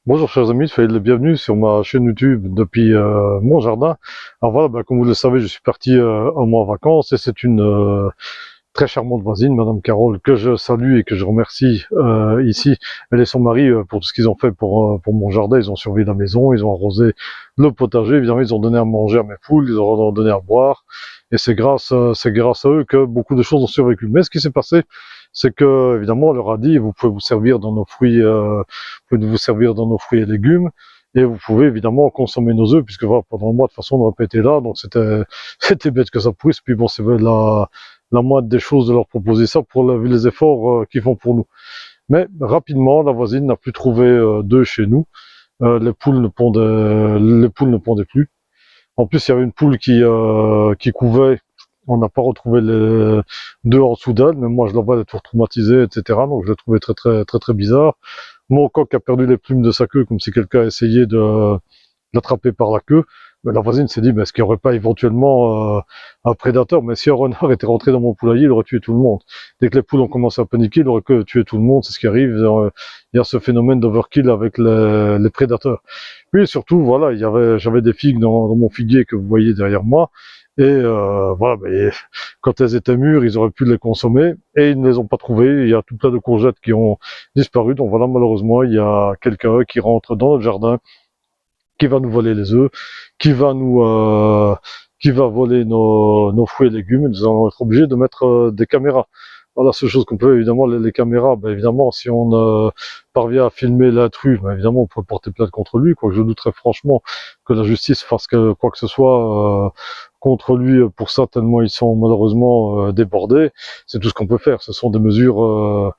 Bonjour chers amis, soyez les bienvenus sur ma chaîne YouTube depuis mon jardin. Alors voilà, comme vous le savez, je suis parti un mois en vacances et c'est une très charmante voisine, Madame Carole, que je salue et que je remercie ici. Elle et son mari pour tout ce qu'ils ont fait pour mon jardin. Ils ont surveillé la maison, ils ont arrosé le potager, évidemment ils ont donné à manger à mes poules, ils ont donné à boire. Et c'est grâce à eux que beaucoup de choses ont survécu. Mais ce qui s'est passé, c'est que évidemment on leur a dit vous pouvez vous servir dans nos fruits, vous pouvez vous servir dans nos fruits et légumes. Et vous pouvez évidemment consommer nos œufs, puisque voilà, pendant le mois, de toute façon, on n'aurait pas été là, donc c'était bête que ça pourrisse. Puis bon, c'est la moindre des choses de leur proposer ça pour les efforts qu'ils font pour nous. Mais rapidement, la voisine n'a plus trouvé d'œufs chez nous. Les poules ne pondaient plus. En plus, il y avait une poule qui couvait. On n'a pas retrouvé les deux en dessous d'elle, mais moi je la vois, elle est tout traumatisée, etc. Donc je l'ai trouvé très bizarre. Mon coq a perdu les plumes de sa queue, comme si quelqu'un a essayé de l'attraper par la queue. Mais la voisine s'est dit, mais est-ce qu'il n'y aurait pas éventuellement un prédateur? Mais si un renard était rentré dans mon poulailler, il aurait tué tout le monde. Dès que les poules ont commencé à paniquer, il aurait que tué tout le monde, c'est ce qui arrive. Il y a ce phénomène d'overkill avec les prédateurs. Puis surtout, voilà, j'avais des figues dans mon figuier que vous voyez derrière moi. Et voilà, quand elles étaient mûres, ils auraient pu les consommer et ils ne les ont pas trouvées. Il y a tout plein de courgettes qui ont disparu. Donc voilà, malheureusement, il y a quelqu'un qui rentre dans notre jardin, qui va nous voler les œufs, qui va voler nos fruits et légumes. Et nous allons être obligés de mettre des caméras. Voilà, seule chose qu'on peut, évidemment, les caméras, évidemment, si on parvient à filmer l'intrus, évidemment, on peut porter plainte contre lui, quoique je douterais franchement que la justice fasse quoi que ce soit contre lui pour ça, tellement ils sont malheureusement débordés. C'est tout ce qu'on peut faire. Ce sont des mesures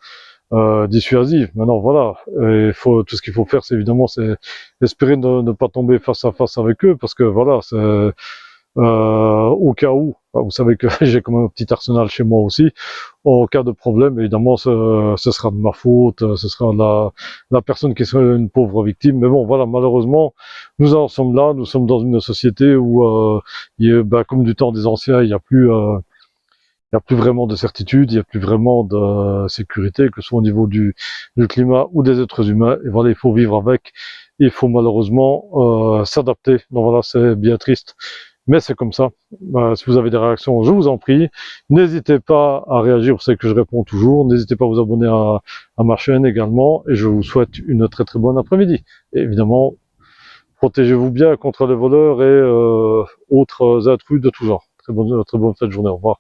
dissuasives. Maintenant, voilà, tout ce qu'il faut faire, c'est évidemment, c'est espérer ne pas tomber face à face avec eux, parce que voilà, c'est au cas où, vous savez que j'ai quand même un petit arsenal chez moi aussi, au cas de problème, évidemment, ce sera de ma faute, ce sera la personne qui sera une pauvre victime, mais bon, voilà, malheureusement, nous en sommes là, nous sommes dans une société où, comme du temps des anciens, il n'y a plus vraiment de certitude, il n'y a plus vraiment de sécurité, que ce soit au niveau du climat ou des êtres humains. Et voilà, il faut vivre avec, il faut malheureusement s'adapter. Donc voilà, c'est bien triste, mais c'est comme ça. Si vous avez des réactions, je vous en prie, n'hésitez pas à réagir, vous savez que je réponds toujours. N'hésitez pas à vous abonner à ma chaîne également, et je vous souhaite une très bonne après-midi. Et évidemment, protégez-vous bien contre les voleurs et autres intrus de tout genre. Très bonne fin de journée, au revoir.